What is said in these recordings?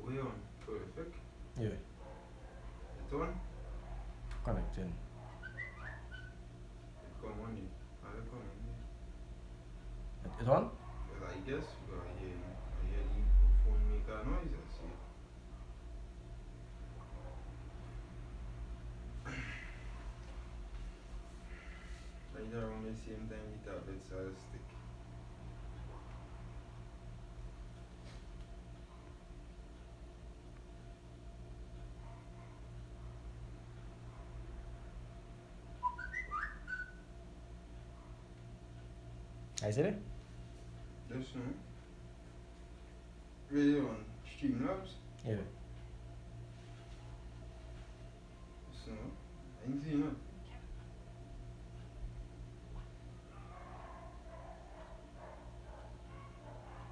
Way on. Perfect. Yeah. It's on. Connecting. It come on it. I'll come on it. It's on? Well, I guess because I hear the phone make a noise. I see. Right around the same time the tablets are stick. I see it? Just no. Really on Streamlabs. Yeah. Just no. I ain't seen it.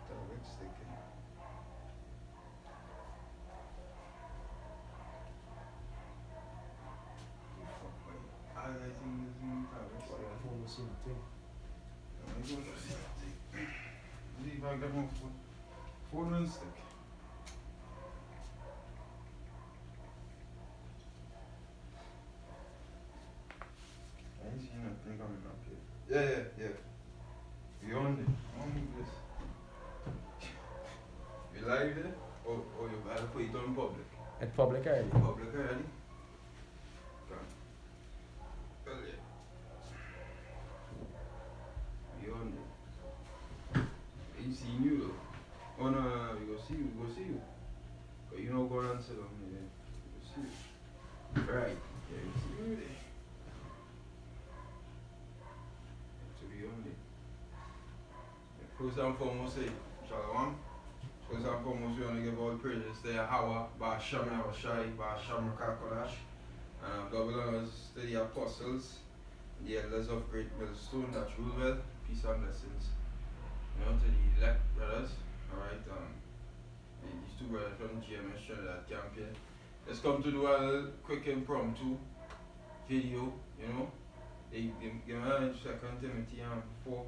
Tablet sticking. Highlighting this new tablet. Well, your phone will see nothing. I don't know. See if I get my phone and stick. I ain't seen nothing coming up here. Yeah. We on it. On this. You live there? Or you gotta put it on public? It's public already. Public already? Come. Well, yeah. We on it. Ain't seen you though. Oh no, we go see you. But you know go and sit down there. We go see you. Right. Yeah, we see you there. To be on it. First and foremost, say, Shalom. First and foremost, we want to give all praises to Yahawah, bahasham, Yahawashi, bahasham, double honors to the apostles, the elders of Great Millstone that rule well, peace and blessings. You know, to the elect brothers, alright, these two brothers from GMS Trinidad camp here. Let's come to do a little quick impromptu video, you know. They give me 2 Timothy 4.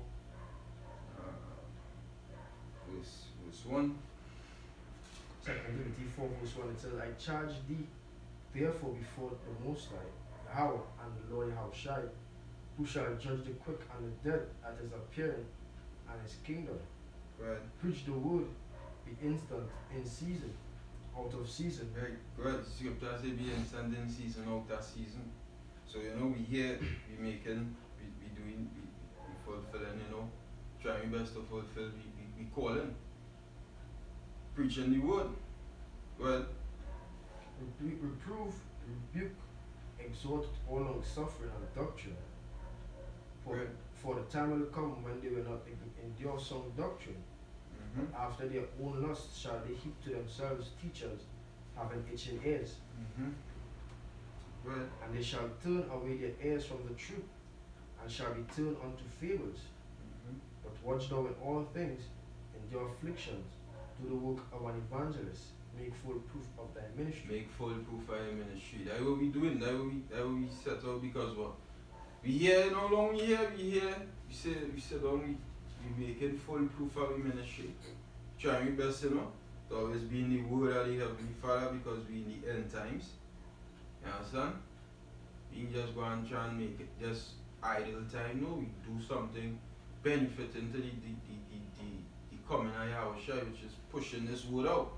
Verse 1. 2 Timothy 4 verse 1, it says, I charge thee therefore before the Most High, Yahawah and the Lord Yahawashi, who shall judge the quick and the dead at his appearing and his kingdom. Right. Preach the word, be instant in season, out of season. Right, good. Scripture say be instant in season, out of season. So you know we here, we making, we doing, we fulfilling, you know, trying best to fulfill, we calling. Preaching the word. Well, Reprove, rebuke, exhort with all long suffering and doctrine. For the time will come when they will not endure sound doctrine. Mm-hmm. After their own lust shall they heap to themselves teachers having itching ears. Mm-hmm. Well, And they shall turn away their ears from the truth, and shall be turned unto fables. mm-hmm. But watch thou in all things, endure afflictions, do the work of an evangelist, make full proof of thy ministry. Make full proof of your ministry. That what we doing, that what we set out because what? We here, you know how long we here, we said we making full proof of our ministry. Trying my best, you know, to always be in the word of the Heavenly Father because we in the end times. You understand? We can just go and try and make it just idle time. No, we do something benefiting to the coming of Yahawashi, which is pushing this word out.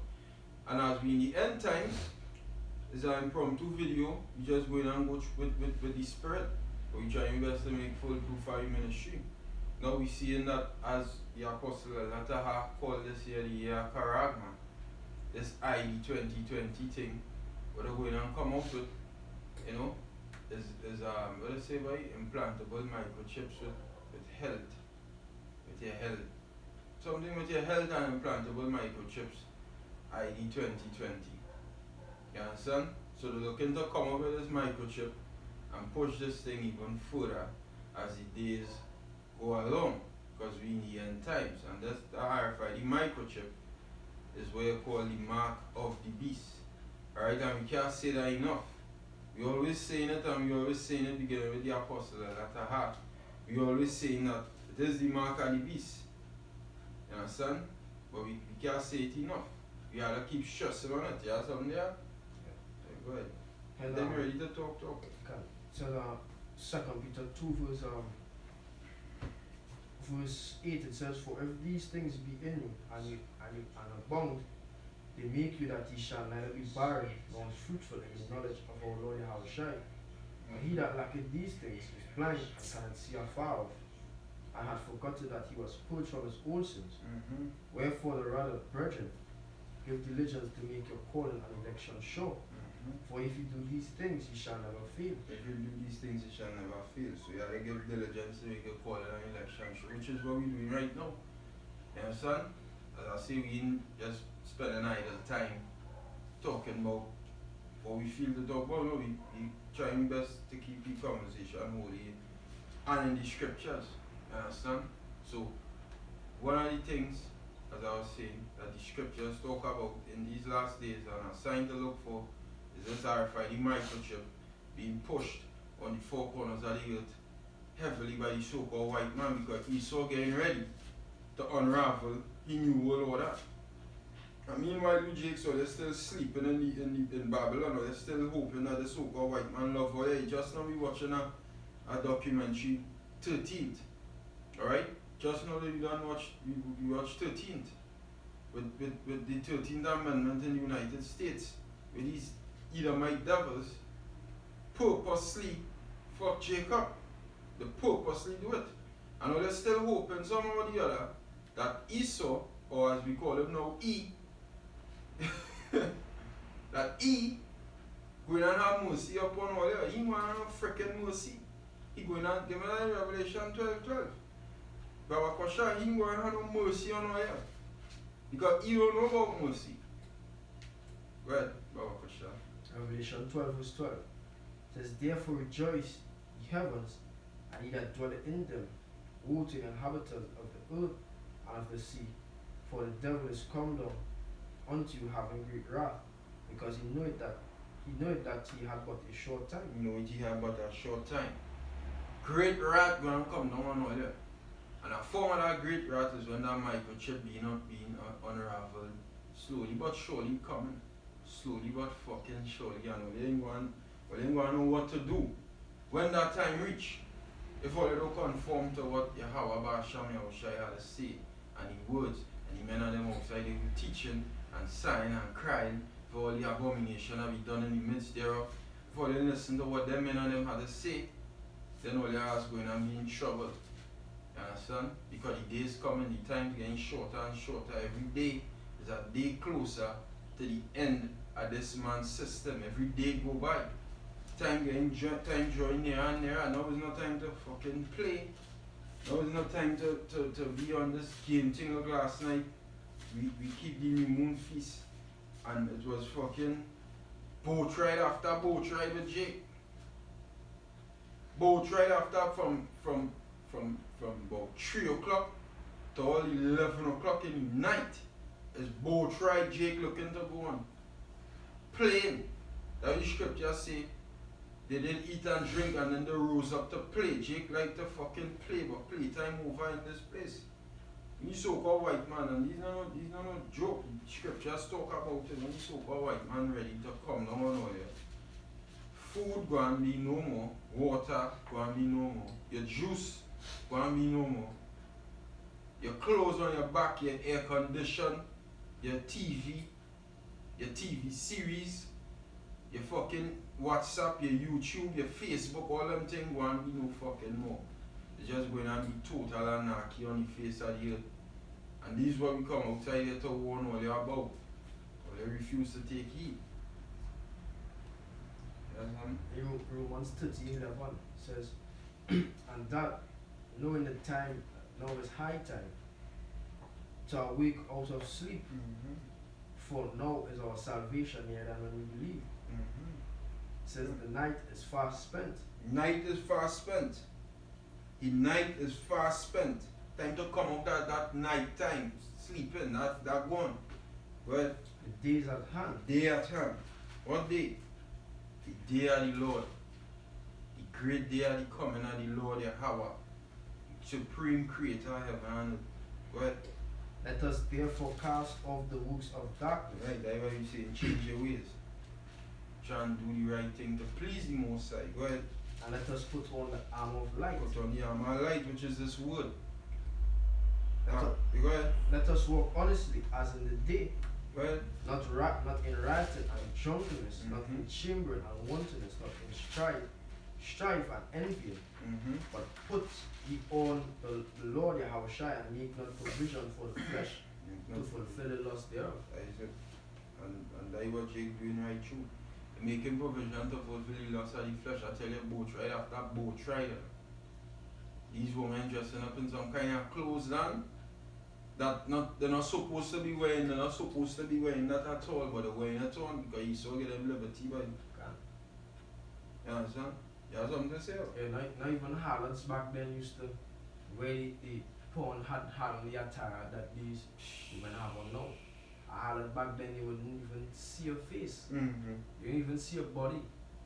And as we in the end times, it's an impromptu video. We just going and go with the spirit. But we trying best to make full proof of our ministry. Now we seeing that as the apostle Yahawashi called this year the year Karagma. This ID 2020 thing, what they're going and come up with, you know, is what they say by implantable microchips with health. With your health. Something with your health and implantable microchips. ID 2020. You understand? So they're looking to come up with this microchip and push this thing even further as the days go along. Because we in the end times. And that's the RFID microchip is what you call the mark of the beast. Alright, and we can't say that enough. We always saying it and we always saying it beginning with the apostle at the heart. We always saying that it is the mark of the beast. You understand? But we can't say it enough. You gotta keep stressing on it. You have something there? Yeah, go ahead. And then you're ready to talk. Okay. So Second Peter 2 verse 8, it says, "For if these things be in you and abound, they make you that ye shall neither be barren nor unfruitful in the knowledge of our Lord Yahawashi. And he that lacketh these things is blind and cannot see afar off, and hath forgotten that he was purged from his own sins. Wherefore the rather, brethren, give diligence to make your calling and election sure. For if you do these things, you shall never fail." If you do these things, you shall never fail. So you gotta give diligence to make your calling and election sure, which is what we're doing right now. You understand? As I say, we didn't just spend an idle time talking about what we feel to talk about. No, we trying best to keep the conversation holy and in the scriptures. You understand? So one of the things, as I was saying, that the scriptures talk about in these last days and a sign to look for is this RFID microchip being pushed on the four corners of the earth heavily by the so-called white man, because he saw getting ready to unravel, he knew all of that. And meanwhile, you Jake, so they're still sleeping in Babylon, or they're still hoping that the so-called white man love. Oh yeah, just now we watching a documentary, 13th. Alright? Just now that we watched 13th. With the 13th Amendment in the United States. With these Edomite devils purposely fuck Jacob. They purposely do it. And they're still hoping somehow or the other that Esau, or as we call him now, E, that E going to have mercy upon all that. He want to have freaking mercy. He going to give me Revelation 12:12. But what question, he going to have no mercy on all that. Because he don't know about mercy. Go ahead, Baba question. Revelation 12 verse 12 says, "Therefore rejoice, ye heavens, and ye that dwell in them. Woe to the inhabitants of the earth and of the sea, for the devil is come down unto you having great wrath, because he knoweth that he had but a short time." You know, he had but a short time. Great wrath going to come down on all that. And a form of that great wrath is when that microchip being unraveled slowly but surely coming. Slowly but fucking surely. And they ain't going to know what to do when that time reach. If all they don't conform to what Yahawah, bahasham, Yahawashi had to say, and the words, and the men of them outside, they were teaching and sighing and crying for all the abomination that be done in the midst thereof. If all they listen to what them men of them had to say, then all their ass going to be in trouble. You understand? Because the days coming, the time getting shorter and shorter. Every day is a day closer to the end of this man's system. Every day go by. Time drawing nearer and nearer. Now is no time to fucking play. Now is no time to be on this game thing like last night. We keep the new moon feast. And it was fucking boat ride after boat ride with Jake. Boat ride after from about 3 o'clock to all 11 o'clock in the night. Is boat ride Jake looking to go on. Playing. That the scripture say they didn't eat and drink and then they rose up to play. Jake liked to fucking play, but playtime over in this place. These so-called white man, and these are no joke. Scriptures talk about it when the so-called white man ready to come down on all that. Food gonna be no more, water gonna be no more, your juice gonna be no more, your clothes on your back, your air condition, your TV series, your fucking WhatsApp, your YouTube, your Facebook, all them things gonna be no fucking more. It's just gonna be total anarchy on the face of the earth. And this is what we come outside here to warn all you about. But they refuse to take heed. Romans 13:11 says, "And that, knowing the time, now is high time to awake out of sleep, for now is our salvation nearer than when we believe." It says, "The night is fast spent." Night is fast spent. The night is fast spent. Time to come out that night time, sleeping, that one. Well, the day is at hand. Day at hand. What day? The day of the Lord. The great day of the coming of the Lord Yahawah. Supreme creator of heaven and earth. Go ahead. Let us therefore cast off the works of darkness. Right, that's why you say change your ways. Try and do the right thing to please the Most High. Go ahead. And let us put on the armor of light. Put on the armor of light, which is this word. Let, You go ahead. let us walk honestly as in the day, Go ahead. not in wrath and drunkenness, not in Mhm. chambering and wantonness, not in strife and envy, Mm-hmm. but put ye on the Lord Yahawashi, and make not provision for the flesh to fulfill the lust thereof. That is it. And that's what Jake doing right through. Making provision to fulfill the lust of the flesh. I tell you, boat ride after boat ride. These women dressing up in some kind of clothes then that they're not supposed to be wearing. They're not supposed to be wearing that at all, but they're wearing it on because you saw get them liberty by. You understand? You have something to say? Yeah, not even harlots back then used to wear the porn had on the attire that these women have on now. A harlot back then, you wouldn't even see your face. Mm-hmm. You didn't even see your body.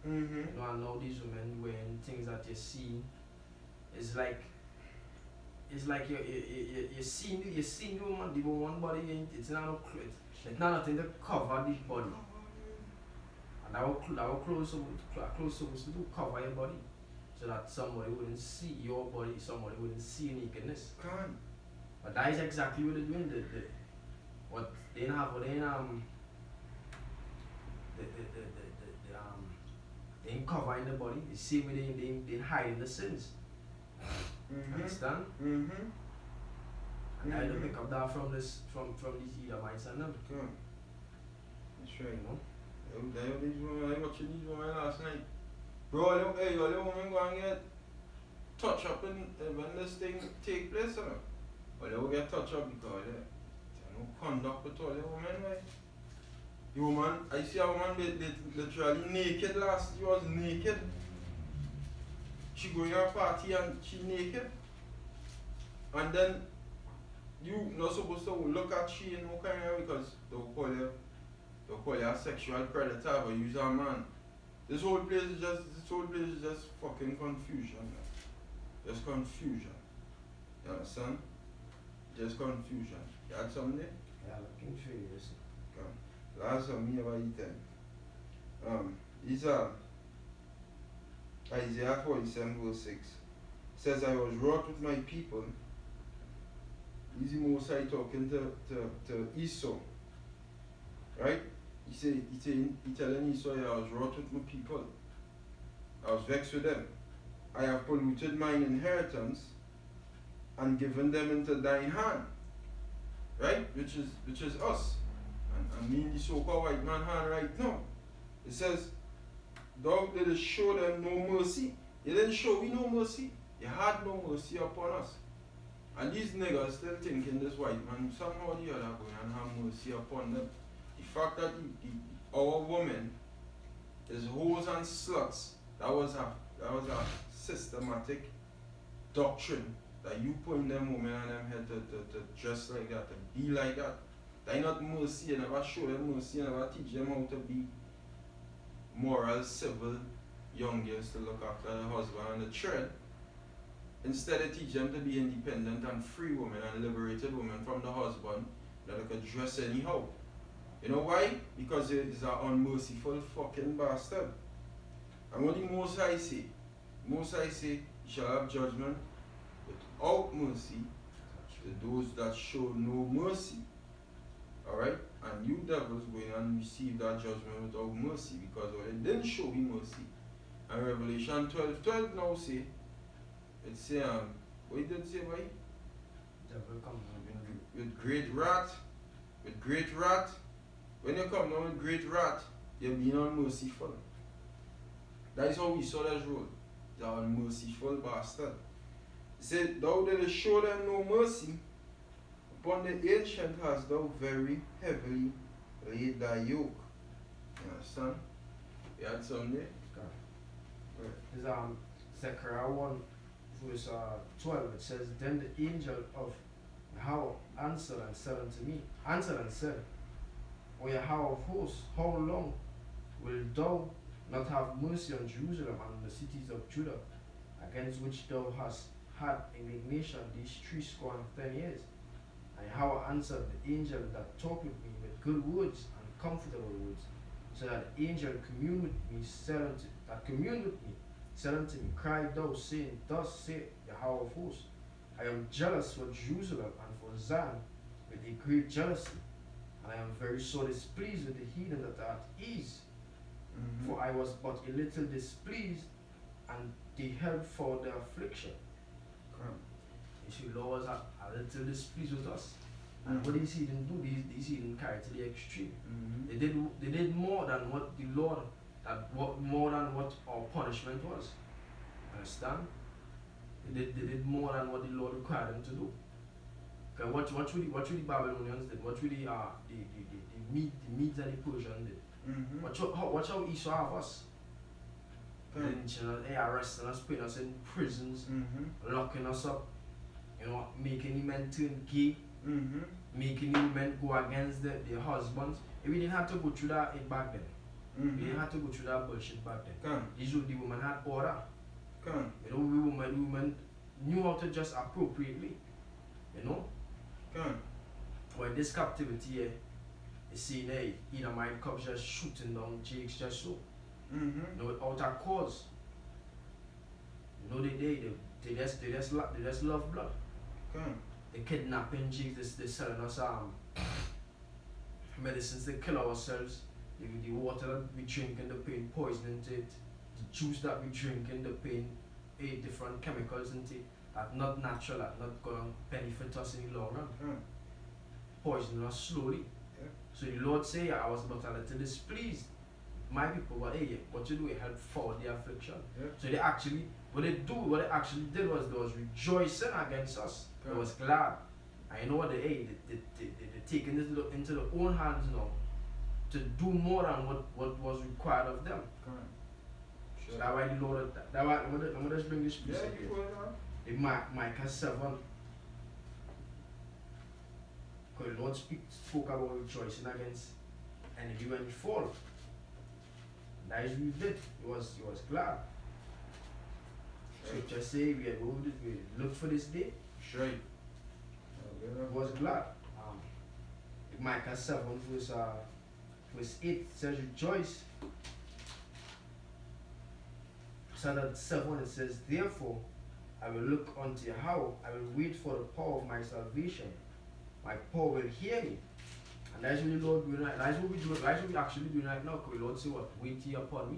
Mm-hmm. You know, and now these women wearing things that you see. It's like you're seeing the woman body. It's not no clothes. It's not nothing to cover the body. And our clothes supposed to do cover your body, so that somebody wouldn't see your body. Somebody wouldn't see your nakedness. Can. But that is exactly what they're doing. What they have, they ain't covering the body. The same way they hiding the sins. Mm-hmm. Understand? Mm-hmm. And I don't pick up that from these Edomites and them. Good. That's right. You know? I watched these women last night. Bro, all the women go and get touch up when this thing take place. Or they will get touch up because they no conduct with all the women. Right? The woman, I see a woman literally naked last. She was naked. She going to a party and she naked. And then you not supposed to look at she in no kind of because they'll call you a sexual predator but use a man. This whole place is just fucking confusion. Man. Just confusion. You understand? Just confusion. You had something there? Yeah, looking for you. Last one me about eating. Is Isaiah 47 verse 6. It says, I was wroth with my people. Is the Most High talking to Esau. Right? He telling Esau, I was wroth with my people. I was vexed with them. I have polluted mine inheritance and given them into thine hand. Right? Which is us. And me in the so-called white man hand right now. It says, thou didst show them no mercy. You didn't show me no mercy. You had no mercy upon us. And these niggas still thinking this white man somehow or the other going and have mercy upon them. The fact that our women is hoes and sluts, that was a systematic doctrine that you put in them women and them head to dress like that, to be like that. They not mercy, you never show them mercy, you never teach them how to be moral, civil young girls to look after the husband and the children. Instead they teach them to be independent and free women and liberated women from the husband that they could dress anyhow. You know why? Because it is an unmerciful fucking bastard. And what the Most High say? Most High say, you shall have judgment without mercy to those that show no mercy. Alright? And you devils going and receive that judgment without mercy because they didn't show me mercy. And Revelation 12 now say, it say, what it did say, boy? Devil come with great wrath. When you come down with great wrath, you're being unmerciful. That is how we saw that rule. The unmerciful bastard. He said, thou didst show them no mercy. Upon the ancient hast thou very heavily laid thy yoke. You understand? You had some there? There's Zechariah 1 verse 12. It says, then the angel of Yahawah answered and said, O Yahawah of hosts, how long wilt thou not have mercy on Jerusalem and the cities of Judah, against which thou hast had indignation these 70 years? And Yahawah answered the angel that talked with me with good words and comfortable words. So that the angel communed with me, said unto me, Cry thou, saying, Thus saith Yahawah of hosts, I am jealous for Jerusalem and for Zion with a great jealousy, and I am very sore displeased with the heathen that are at ease. For I was but a little displeased, and they held for their affliction. You see, Lord was a little displeased with us. And what these heathen do, these heathen carry to the extreme. They did more than what the Lord, more than what our punishment was. Understand? They did more than what the Lord required them to do. Okay, what really the Babylonians did, what really the Medes and the Persians did. Watch how Esau have us. Lynching us, arresting us, putting us in prisons, locking us up, making the men turn gay, making the men go against their husbands. We didn't have to go through that back then. We didn't have to go through that bullshit back then. The woman had order. Women knew how to dress appropriately. When this captivity here, you see, my cops just shooting down Jakes just so. Without a cause. They just love blood. They kidnapping Jakes, they selling us medicines to kill ourselves. The water that we drink and the pain poison into it. The juice that we drink and the pain, 8 different chemicals into it. That not natural, that not gonna benefit us in the long run. Poison us slowly. So the Lord say, I was but a little displeased. My people, but what you do, it helped forward the affliction. So they actually, what they actually did was they was rejoicing against us. They was glad. And you know what they taking this into their own hands now to do more than what was required of them. So that's why the Lord, I'm gonna just bring this piece again. In Micah 7, because the Lord spoke about rejoicing against enemy when he fall. That is what he did. He was glad. So just say we look for this day. Sure. He was glad. In Micah 7 verse 8 says rejoice. So that 7 it says, Therefore I will look unto Yahawah, I will wait for the power of my salvation. My power will hear me. And that's what the Lord doing right. That's what we do. That's what we actually doing right now. Because the Lord say what? Wait ye upon me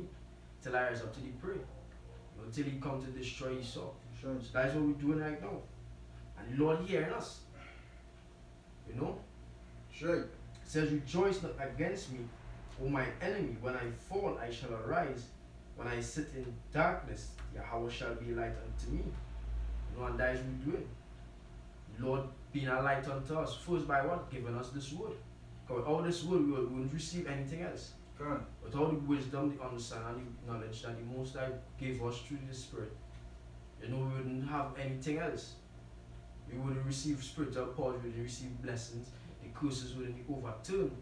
till I rise up to the prey. Until he come to destroy Esau. So that's what we're doing right now. And the Lord hearing us. Sure. It says, Rejoice not against me, O my enemy. When I fall, I shall arise. When I sit in darkness, Yahawah shall be light unto me. And that is what we're doing. The Lord being a light unto us. First by what? Giving us this word. Because without this word, we wouldn't receive anything else. Without the wisdom, the understanding, the knowledge that the Most High gave us through the Spirit, we wouldn't have anything else. We wouldn't receive spiritual power, we wouldn't receive blessings, the curses wouldn't be overturned.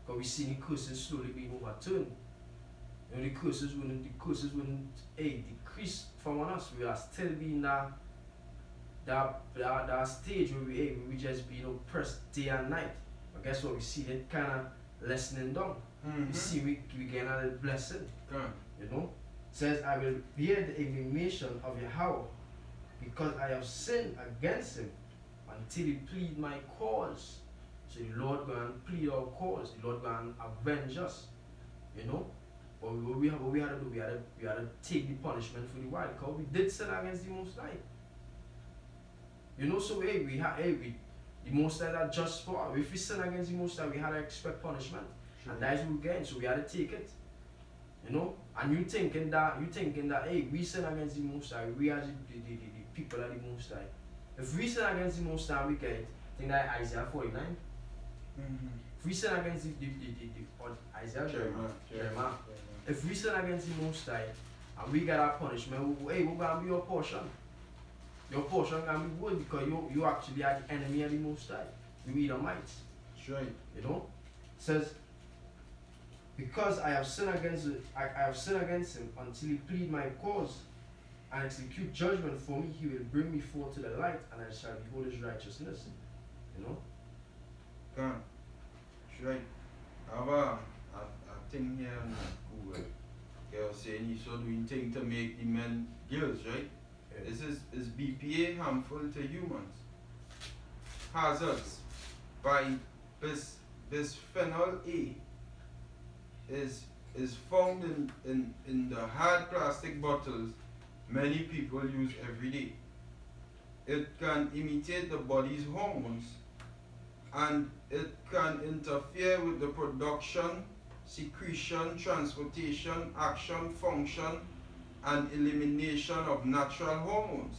Because we see the curses slowly being overturned. The curses wouldn't decrease from us. We are still being that stage where we just be oppressed day and night. But guess what? We see that kind of lessening down. We see we gain a little blessing. Says, I will bear the indignation of Yahawah because I have sinned against him until he plead my cause. So the Lord go and plead our cause. The Lord go and avenge us. But what we had to do, we had to take the punishment for the while because we did sin against the Most High. So the Most High that just for us. If we sin against the Most High, we had to expect punishment. Sure. And that's what we get, so we had to take it. And you thinking that we sin against the Most High, we are the people of the Most High. If we sin against the Most High, we get it. I think that Isaiah 49. If we sin against Isaiah Jeremiah. If we sin against the Most High and we get our punishment, we're gonna be your portion. Your portion can be good because you actually are the enemy of the Most High. You Edomites. Sure. It says, because I have sinned against him until he plead my cause and execute judgment for me, he will bring me forth to the light, and I shall behold his righteousness. Can. That's right. I have a thing here on Google. They are saying you should doing thing to make the men girls, right? Yeah. Is BPA harmful to humans? Hazards by bisphenol A is found in the hard plastic bottles many people use every day. It can imitate the body's hormones and it can interfere with the production, secretion, transportation, action, function, and elimination of natural hormones.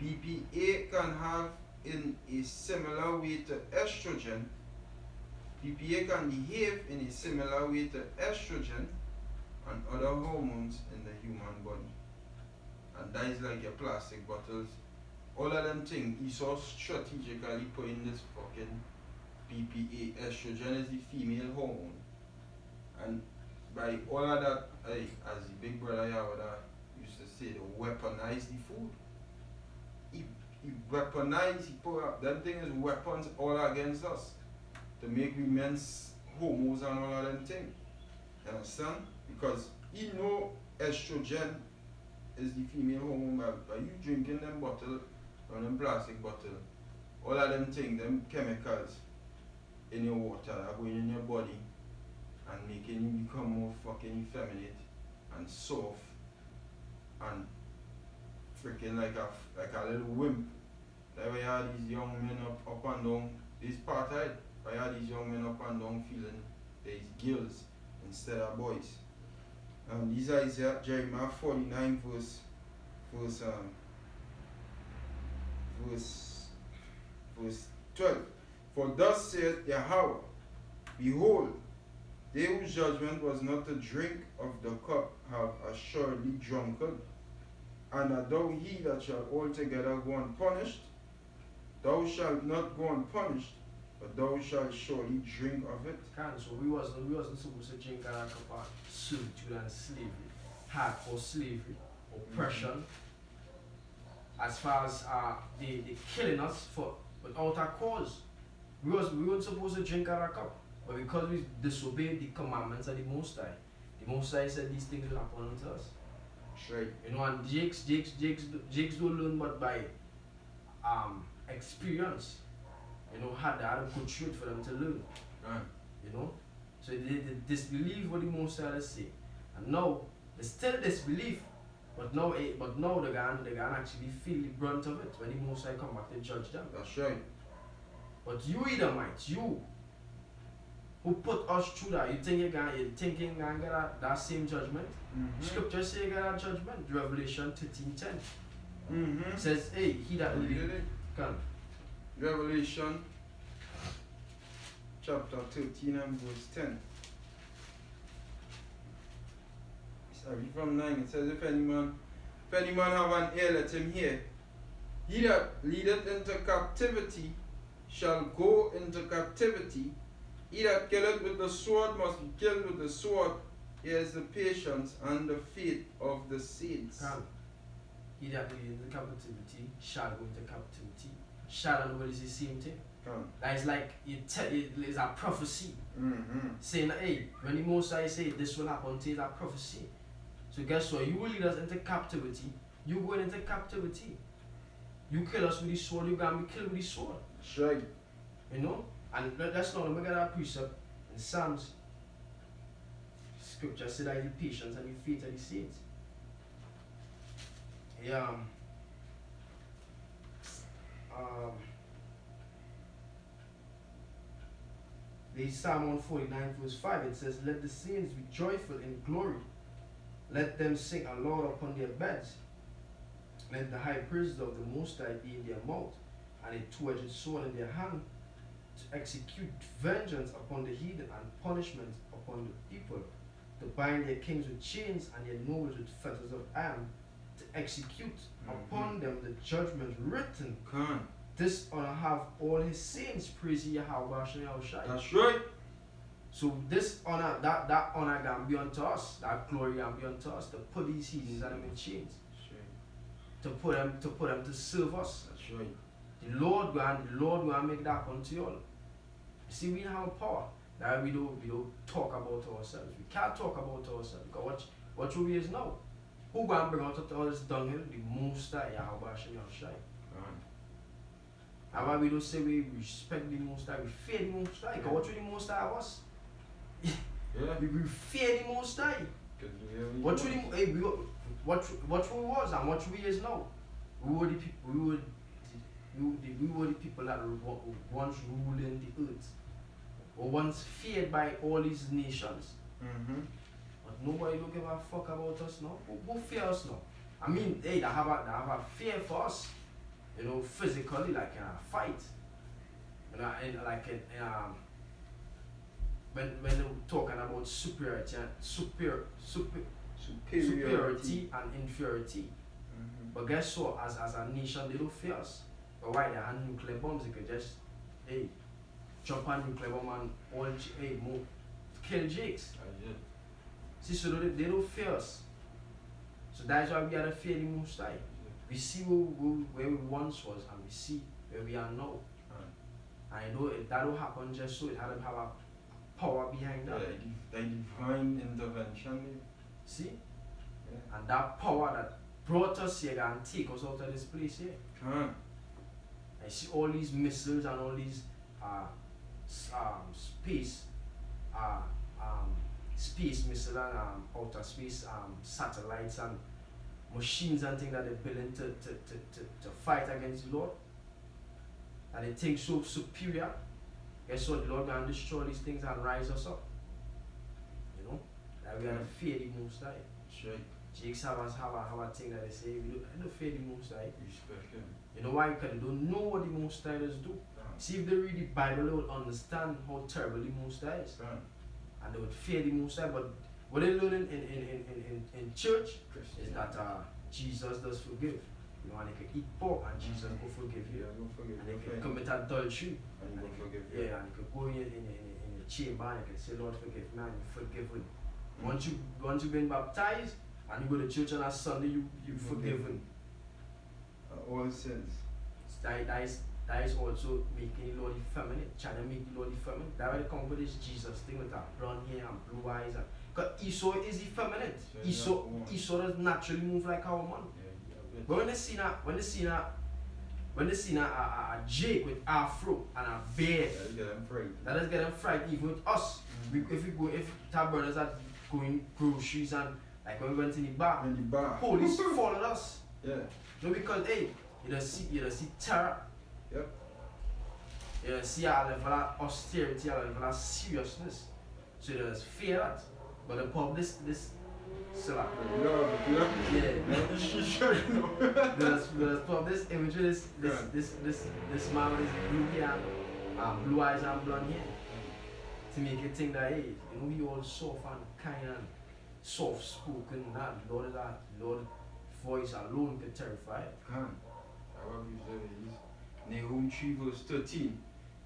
BPA can have in a similar way to estrogen. BPA can behave in a similar way to estrogen and other hormones in the human body. And that is like your plastic bottles. All of them things, he so strategically putting this fucking BPA. Estrogen is the female hormone. And by all of that, as the big brother Yahawashi used to say, they weaponize the food. He weaponize, he put up, that thing is weapons all against us. To make women's hormones and all of them things. You understand? Because he know estrogen is the female hormone, by you drinking them bottle, or them plastic bottle, all of them things, them chemicals in your water are going in your body and making you become more fucking effeminate and soft and freaking like a little wimp. That's why you have these young men up and down, this apartheid, why you have these young men up and down feeling there's girls instead of boys. These are Jeremiah 49 verse 12. For thus saith Yahawah, behold, they whose judgment was not to drink of the cup have assuredly drunken, and that thou he that shall altogether go unpunished, thou shalt not go unpunished, but thou shalt surely drink of it. So we wasn't supposed to drink out of a cup of servitude and slavery, hardcore slavery, oppression. As far as they killing us without a cause. We weren't supposed to drink out of a cup, but because we disobeyed the commandments of the Most High said these things will happen unto us. Right. You know, and Jakes don't learn but by experience. You know, had to go through it for them to learn. Right. You know? So they disbelieve what the Most High say. And now they still disbelieve, but now they're gonna actually feel the brunt of it when the Most High come back to judge them. That's right. But you Edomites, you who put us through that, you think you're gonna get that same judgment? Mm-hmm. Scripture say you got that judgment. Revelation 13:10 Mm-hmm. says, hey, he that leadeth can. Revelation chapter 13 and verse 10. Sorry, from 9 it says, if any man have an ear, let him hear. He that leadeth into captivity shall go into captivity. He that killeth with the sword must be killed with the sword. Here is the patience and the faith of the saints. Can. He that leadeth into captivity shall go into captivity. Shall and will is the same thing. Can. That is like it's a prophecy. Mm-hmm. Saying, hey, when the Most High say this will happen to you, it's a prophecy. So guess what? You will lead us into captivity. You going into captivity. You kill us with the sword, you're going to be killed with the sword. That's right. You know? And that's not, we got that precept in Psalms. Scripture said that the patience and the faith of the saints. Yeah. There's Psalm 149 verse 5. It says, let the saints be joyful in glory. Let them sing aloud upon their beds. Let the high praises of the Most High be in their mouth, and a two-edged sword in their hand, to execute vengeance upon the heathen and punishment upon the people, to bind their kings with chains and their nobles with fetters of iron, to execute upon them the judgment written. Can. This honor have all his saints, praise Yahawashi and Yahawashi. That's right. So this honor, that honor can be unto us, that glory can be unto us, to put these heathens and them in chains. To put them to serve us. That's right. The Lord will make that happen to you all. See, we don't have power. That we don't talk about ourselves. We can't talk about ourselves. Because what we is now. Who going to bring out all this dunghill? The Most High, Yahawashi, Yahawashi. And why we don't say we respect the Most High, we fear the Most High. Because what the Most High was? Yeah. We fear the Most High. What we was and what we is now. We were the people that were once ruling the earth. Or once feared by all these nations. But nobody don't give a fuck about us now. Who fear us now? I mean, they have a fear for us. You know, physically, like in a fight. You know, when they're talking about superiority and inferiority. But guess what? As a nation, they don't fear us. But why? They have nuclear bombs. They could just, jump on nuclear bomb and all, kill Jakes. See, so they don't fear us. So that's why we gotta fear the Most High. We see where we once was and we see where we are now. And I know that will happen just so it had to have a power behind that. The divine intervention. See? Yeah. And that power that brought us here and take us out of this place here. I see all these missiles and all these space missiles and outer space satellites and machines and things that they're building to fight against the Lord. And they think so superior. Guess what? The Lord going to destroy these things and rise us up. You know? That we are to fear the Most High. That's right. Jakes have a thing that they say, we don't fear the Most High. Respect him. You know why? Because they don't know what the Most High does do. See, if they read the Bible, they would understand how terrible the Most High is. And they would fear the Most High. But what they learn in church is that Jesus does forgive. You know, and they can eat pork and Jesus will forgive you. And they can commit adultery. And they can go in a chamber and they can say, Lord, forgive me, and you forgive him. Once you've been baptized and you go to church on a Sunday, you forgiven. All sins. That is also making the Lord effeminate, trying to make the Lord effeminate. That's why they come with this Jesus thing with that blonde hair and blue eyes. Because Esau is effeminate. Esau does naturally move like a woman. But when they see a Jake with afro and a beard, that is get them frightened even with us. If our brothers are going groceries and like when we went in the bar, police followed us. Yeah. No, because you don't see terror. Yep. You don't see a level of austerity, a level of seriousness. So there's fear that. But the pub this so like, there's pub this image of this man with his blue hair, blue eyes and blonde hair. To make you think that we all soft and kind and soft spoken, that Lord voice alone can terrify. Nahum 3 verse 13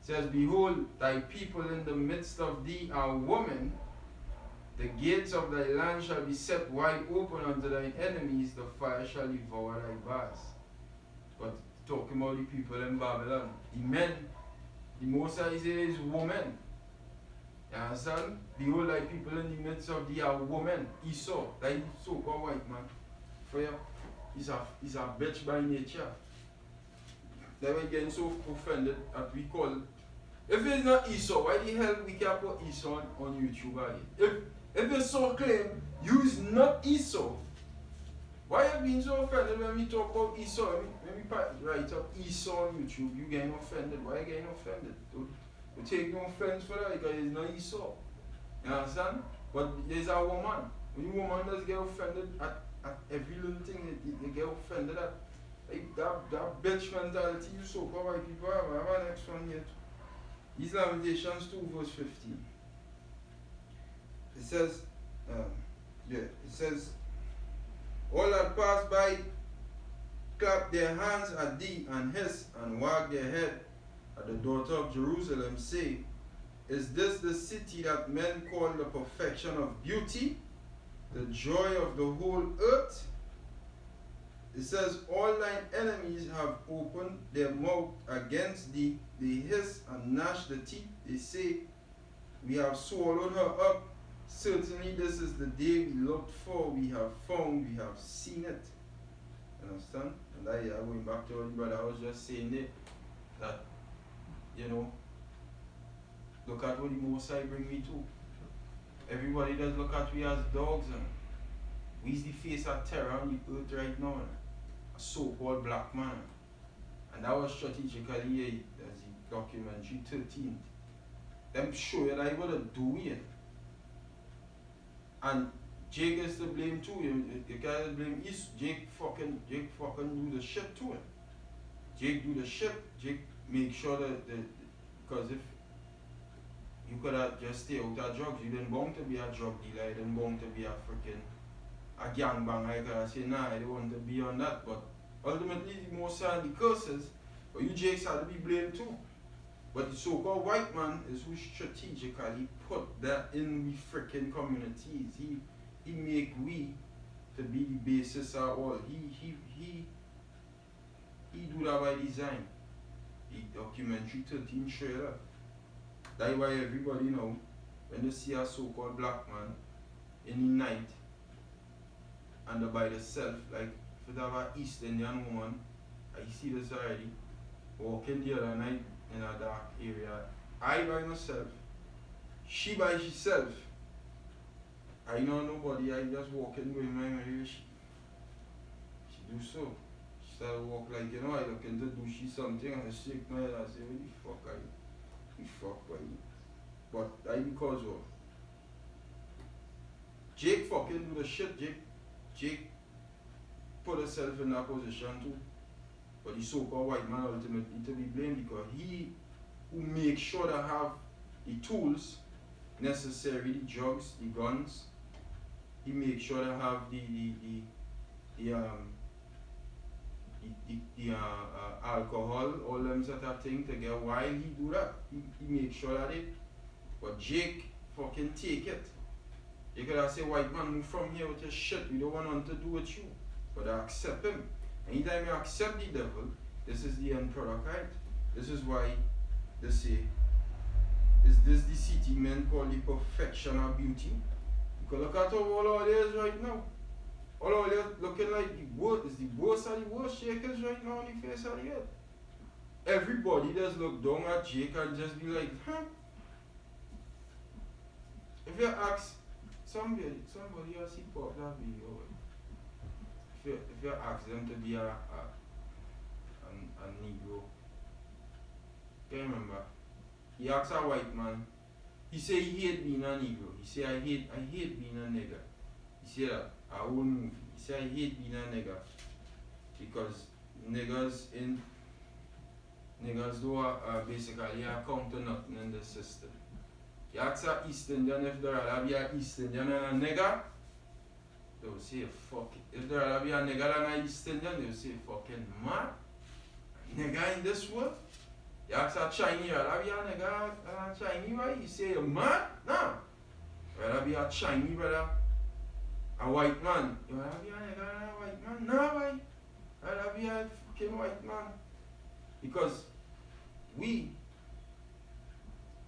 says, Behold, thy people in the midst of thee are women. The gates of thy land shall be set wide open unto thine enemies. The fire shall devour thy bars. But talking about the people in Babylon, the men, the Most High is women. You understand? Behold, thy people in the midst of thee are women. Esau, thy so-called white man. For you, he's a bitch by nature. They were getting so offended that we call it. If it's not Esau, why the hell we can't put Esau on YouTube again? If Esau claim you is not Esau, why are you being so offended when we talk about Esau? When we write up Esau on YouTube, you getting offended. Why are you getting offended? Don't take no offense for that because it's not Esau. You understand? But there's a woman. When a woman does get offended at every little thing, they get offended at. Like that bitch mentality you so-called white people have. I have an next one here. These Lamentations 2 verse 15. It says, all that pass by clap their hands at thee and hiss and wag their head at the daughter of Jerusalem, say, is this the city that men call the perfection of beauty, the joy of the whole earth? It says, all thine enemies have opened their mouth against thee. They hiss and gnash the teeth. They say, we have swallowed her up. Certainly this is the day we looked for. We have found, we have seen it. Understand? And that, going back to what the brother was just saying there, that, you know, look at what the Most High bring me to. Everybody does look at we as dogs, and we's the face of terror on the earth right now, a so-called black man. And that was strategically, as the documentary 13. Them show you that he would do it. And Jake is to blame too. You can't blame Jake fucking do the shit to it. Jake do the shit. Jake make sure that because if you could have just stay out of drugs, you didn't want to be a drug dealer, you didn't want to be a freaking a gangbanger. I could have said, nah, I don't want to be on that. But ultimately the most of the curses, but you Jakes had to be blamed too. But the so-called white man is who strategically put that in the freaking communities. He make we to be the basis of all. He do that by design. The documentary 13 show you that. That's why everybody know when they see a so-called black man in the night and by themselves, like if you have an East Indian woman, I see this already, walking the other night in a dark area, I by myself, she by herself. I know nobody, I just walking with my marriage. She do so. She started walk like, you know, I looking to do she something and I shake my head and say, what the fuck are you? You fuck by you. But I because of Jake fucking do the shit. Jake put himself in that position too. But the so-called white man ultimately to be blamed because he who makes sure to have the tools necessary, the drugs, the guns. He makes sure to have the alcohol, all them sort of thing to get while he do that. He makes sure that it. But Jake fucking take it. You could have said, white man, move from here with your shit. We don't want nothing to do with you. But I accept him. Anytime you accept the devil, this is the end product, right? This is why they say, is this the city men call the perfection of beauty? Because look at how all it is right now. All it looking like the worst is the worst of the worst shakers right now on the face of the earth. Everybody just look down at Jake and just be like, huh? If you ask somebody else he pop that video, if you ask them to be a Negro, you remember, he asked a white man, he say he hate being a Negro. He say I hate being a nigger. He say that a whole movie. He say I hate being a nigger because niggas do basically account to nothing in the system. You ask a East Indian if there rather be an East Indian and a nigger, they will say fuck it. If there rather be a nigger and an East Indian, they will say fucking mad. Nigger in this world? You ask a Chinese, rather be a nigger and a Chinese, right? You say you're mad? No. Rather be a Chinese, brother. A white man. You rather be a nigger and a white man? No, right? Rather be a fucking white man. Because we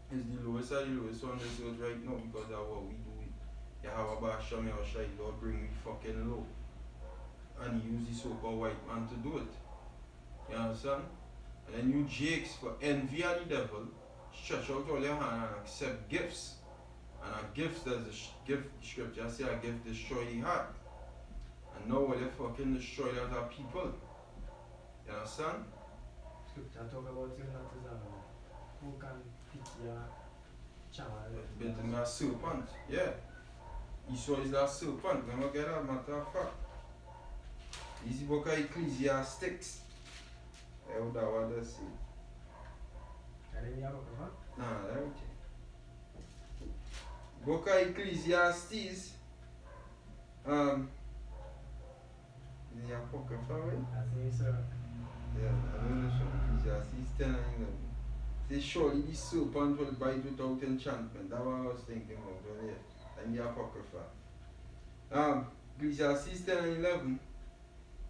is the lowest of the lowest on this earth right now because of what we do. Yahawah, bahasham, Yahawashi, Lord bring me fucking low. And he used the so-called white man to do it. You understand? And then you Jakes for envy of the devil, stretch out all your hand and accept gifts. And a gift, there's a gift scripture say a gift destroy the heart. And now what they fucking destroy the other people. You understand? Scripture talk about you not as who can pick your channel. Bitten by a serpent, yeah. Esau is that serpent, never get that matter of fact. This is the book of Ecclesiastes. I would have what they say. I didn't have a cover? Nah, that's okay. Book of Ecclesiastes. Is it apocrypha, right? I think so. Yeah, I know the show. Ecclesiastes 10 and 11. Say, surely the serpent will bite without enchantment. That's what I was thinking about earlier. And the apocrypha. Ecclesiastes 10 and 11.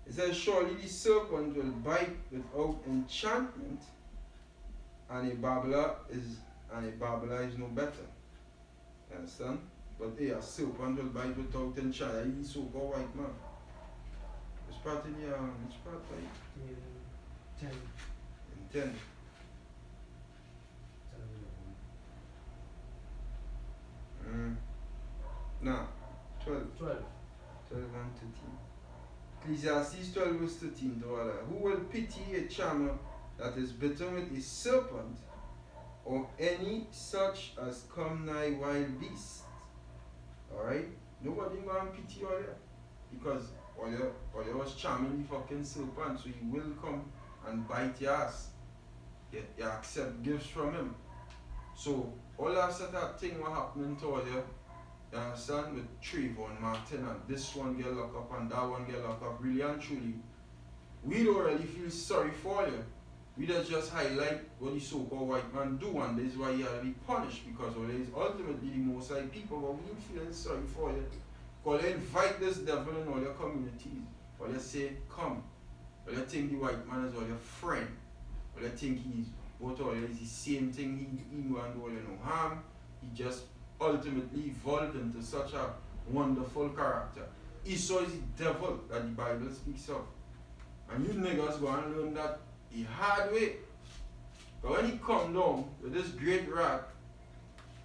It says, surely the serpent will bite without enchantment, and a babbler is no better. You understand? But a serpent will bite without enchantment. He's so-called white man. Which part in the which part right? In 10. In 10. Nah, 12. 12. 12 and 13. Ecclesiastes 12 verse 13 to Allah. Who will pity a charmer that is bitten with a serpent, or any such as come nigh wild beasts? Alright? Nobody going to pity all that. Because all you was charming the fucking serpent, so he will come and bite your ass. You accept gifts from him. So all that sort of thing was happening to all you understand, with Trayvon Martin, and this one get locked up and that one get locked up, really and truly, we don't really feel sorry for you. We just highlight what the so-called white man do, and this is why he had to be punished, because all is ultimately the Most High people, but we ain't feeling sorry for you. Because they invite this devil in all your communities. Or they say, come. Or they think the white man is all your friend. Or they think he's both all is the same thing, he know and all you know harm. He just ultimately evolved into such a wonderful character. Esau is the devil that the Bible speaks of. And you niggas go and learn that the hard way. But when he come down with this great rat,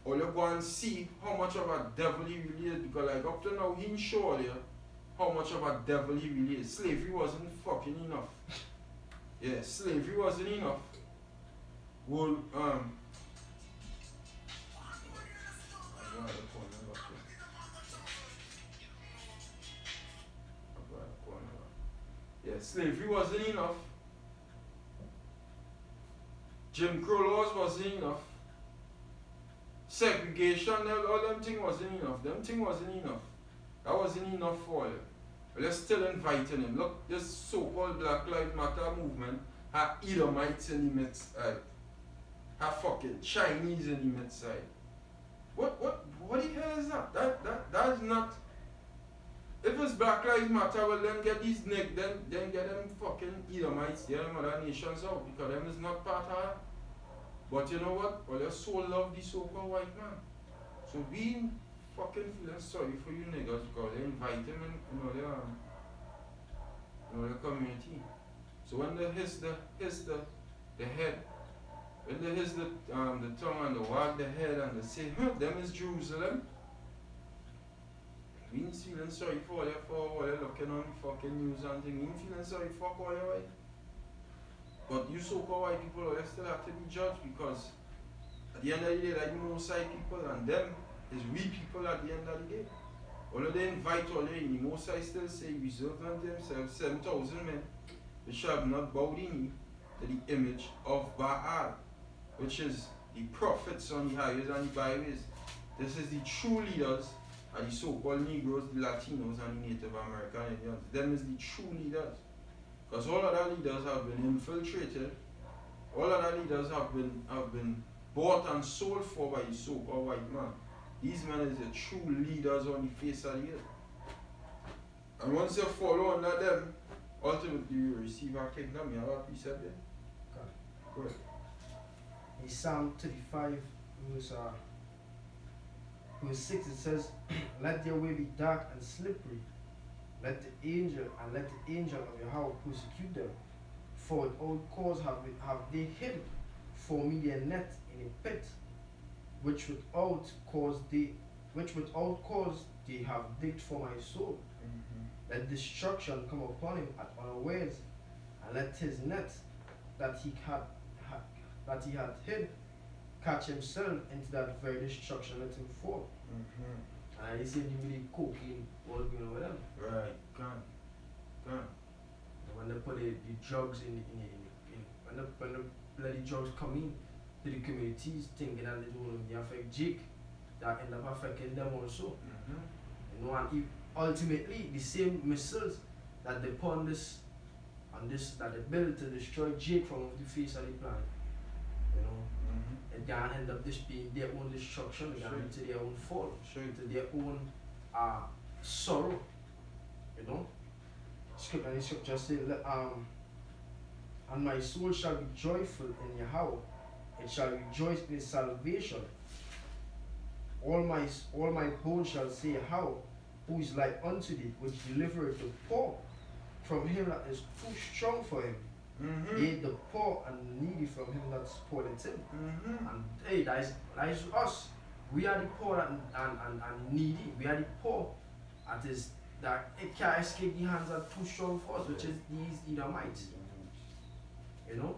all you go and see how much of a devil he really is, because like up to now he show you how much of a devil he really is. Slavery wasn't fucking enough. Yeah, slavery wasn't enough. Well, yeah, slavery wasn't enough. Jim Crow laws wasn't enough. Segregation, all them things wasn't enough. Them things wasn't enough. That wasn't enough for you. But they're still inviting him. Look, this so-called Black Lives Matter movement have Edomites in the midst. Have fucking Chinese in the midst. What the hell is that? That is not. If it's Black Lives Matter, well then get these then get them fucking Edomites, them other nations out, because them is not part of it. But you know what? Well, they so love the so-called white man. So we fucking feeling sorry for you niggas, because they invite him in their community. So when they hiss the head, when they hiss the tongue and they wag the head and they say, them is Jerusalem. We ain't feeling sorry for all you looking on the fucking news and thing. We ain't feeling sorry for all you white. But you so-called white people, you still have to be judged, because at the end of the day, like the Most High people, and them is we people at the end of the day. Although they invite all you, the Most High still say, reserve unto themselves 7,000 men, which shall not bow the knee to the image of Baal, which is the prophets on the highways and the byways. This is the true leaders, are the so-called Negroes, the Latinos, and the Native American Indians. Them is the true leaders. Because all other leaders have been infiltrated, all other leaders have been bought and sold for by the so-called white man. These men is the true leaders on the face of the earth. And once you follow under them, ultimately you receive a kingdom. You have what we said there? Go ahead. In Psalm 35, verse 6, it says, let their way be dark and slippery. Let the angel of Yahawah persecute them. For without cause have they hid for me their net in a pit, which without cause they have digged for my soul. Mm-hmm. Let destruction come upon him at unawares, and let his net that he had hid catch himself into that very destruction. Let him fall. Mm-hmm. And I see him really cocaine all going over them. Right, gone. When they put the drugs when the bloody drugs come in to the communities, thinking that they affect Jake, that end up affecting them also. Mm-hmm. You know, and ultimately the same missiles that they put on this that they built to destroy Jake from off the face of the planet. You know, it can end up just being their own destruction, it can lead to their own fall, to their own sorrow. You know? scripture, and the scripture say, and my soul shall be joyful in Yahawah, it shall rejoice in his salvation. All my bones shall say, Yahawah, who is like unto thee, which delivereth the poor from him that is too strong for him. Yea, the poor and needy from him that spoileth him. And hey, that is us. We are the poor and needy. We are the poor that it can't escape the hands that too strong for us, which is these Edomites. You know?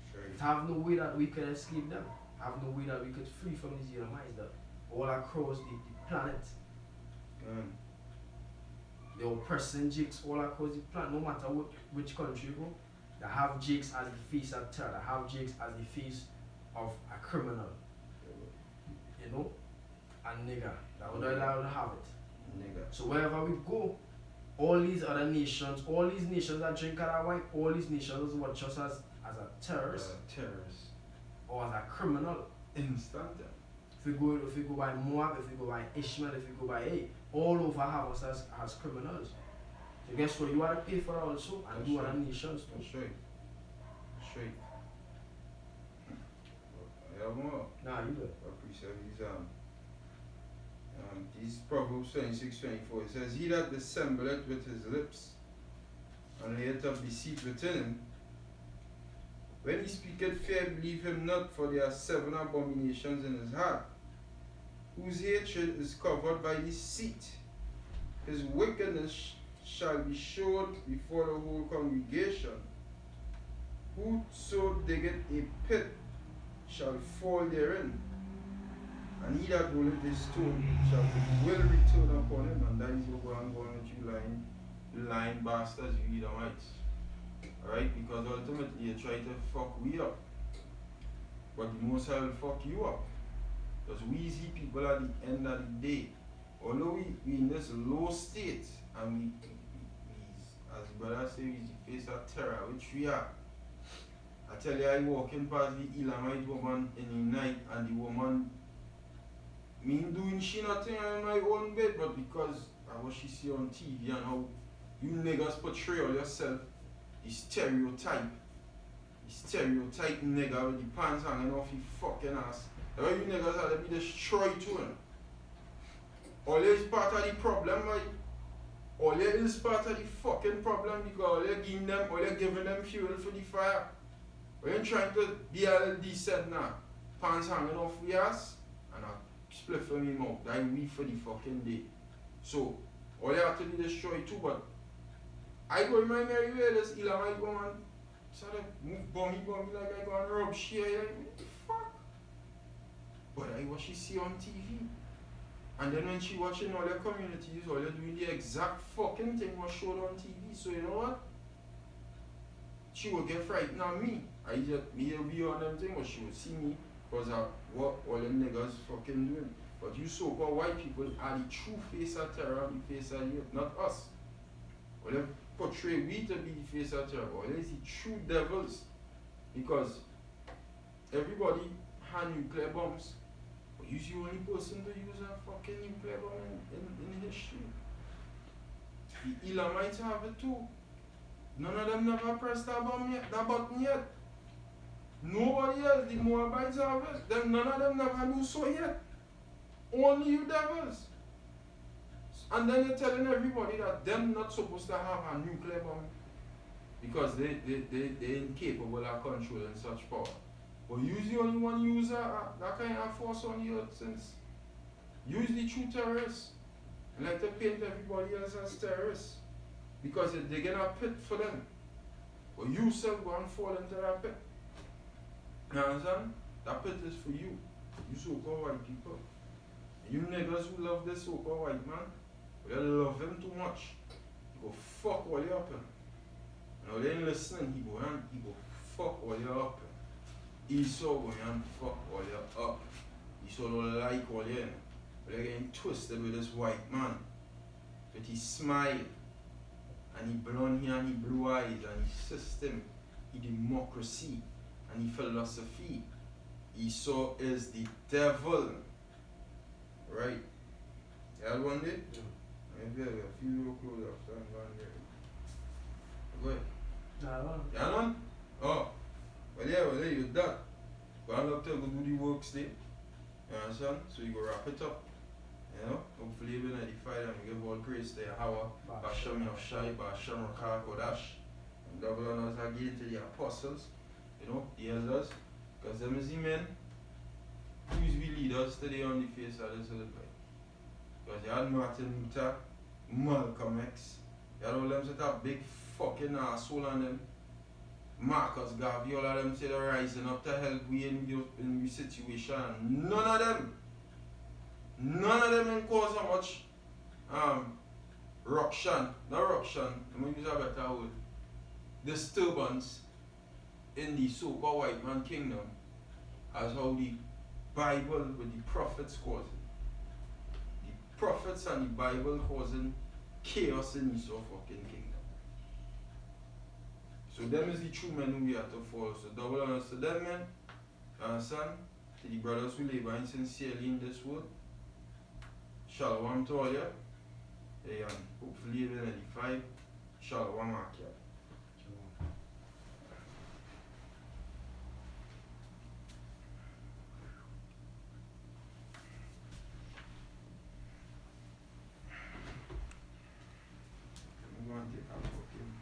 Sure. Have no way that we could escape them. Have no way that we could free from these Edomites that all across the planet. The oppressing jakes all across the planet, no matter which country you go, they have jakes as the face of terror, they have jakes as the face of a criminal. You know? And nigger. That would allow to have it. Nigger. So wherever we go, all these other nations, all these nations that drink out of wine, all these nations watch us as a terrorist. Or as a criminal. Instant. If we go by Moab, if we go by Ishmael, if we go by all over have us as criminals. So guess what? You want to pay for it also, and That's you right. other nations too. That's right. That's right. I have more. Nah, you do it. I appreciate these Proverbs 26:24. It says, he that dissembleth with his lips, and layeth up deceit within him, when he speaketh fair, believe him not, for there are 7 abominations in his heart, whose hatred is covered by deceit. His wickedness shall be showed before the whole congregation. Whoso diggeth a pit shall fall therein, and he that rolleth a stone shall will return upon him. And that is what I'm going with you lying bastards, you Edomites. Alright? Because ultimately you try to fuck we up, but the Most High will fuck you up. Because we see people at the end of the day, although we in this low state, and we as brother say, we face a terror, which we are. I tell you, I walking past the Elamite woman in the night, and the woman, me doing she nothing in my own bed, but because of what she see on TV and how you niggas portray yourself, the stereotype nigga with the pants hanging off your fucking ass. That's why you niggas have to be destroyed too. All is part of the problem, right? All is part of the fucking problem because all you're giving them fuel for the fire. We ain't trying to be a little decent now. Pants hanging off the ass and a split from me mouth. That we for the fucking day. So all you have to be destroyed too, but I go in my merry way, this Elamite woman sort of move bummy like I go and rub shit. What the fuck? But I what she see on TV. And then when she watching all your communities, all you're doing the exact fucking thing was showed on TV. So you know what? She will get frightened on me. Me will be on them thing, but she will see me because of what all them niggas fucking doing. But you so-called white people are the true face of terror, the face of you, not us. Well, they portray we to be the face of terror, but they the true devils. Because everybody had nuclear bombs. But you're the only person to use a fucking nuclear bomb in history. The Elamites have it too. None of them never pressed that button yet. Nobody else, the Moabites have it. None of them never knew so yet. Only you devils. And then you're telling everybody that them not supposed to have a nuclear bomb because they're incapable of controlling such power. But use the only one user that kind of force on the earth since. Use the true terrorists. And like to paint everybody else as terrorists. Because they're gonna pit for them. But you self go and fall into that pit. You understand? That pit is for you. You so-called white people. You niggas who love this so-called white man, you love him too much. You go fuck all you up in. Now they ain't listening, he go fuck all you up in. Esau go and fuck all you up. Esau don't like all you in. But they're getting twisted with this white man. With his smile. And he blonde hair and he blue eyes and his system, his democracy and his philosophy. Esau is the devil. Right? You had one day? Yeah. Maybe I have a few little clothes after I'm gone there. Go ahead. Nah, You know? Oh. Well, yeah, you that. Go and look to go do the works there. You understand? So you go wrap it up. You know? Hopefully you're going to edify them. Give all praise to Yahawah, bahasham, Yahawashi, bahasham, kodash. And double honors again to the apostles. You know, the elders. Because them is the men who is we leaders today on the face of this earth. Because you had Martin Luther, Malcolm X, you had all them set up big fucking asshole on them. Marcus Garvey, all of them say they're rising up to help we in the situation. None of them can cause so much ruction, not ruction, I'm going to use a better word, disturbance in the so-called white man kingdom as how the Bible with the prophets causing. The prophets and the Bible causing chaos in the so fucking kingdom. So them is the true men who we have to follow. So double honors to them, men. Understand? To the brothers who labor sincerely in this world. Shalom to all you. And hopefully you will edify. Shalom, Akia.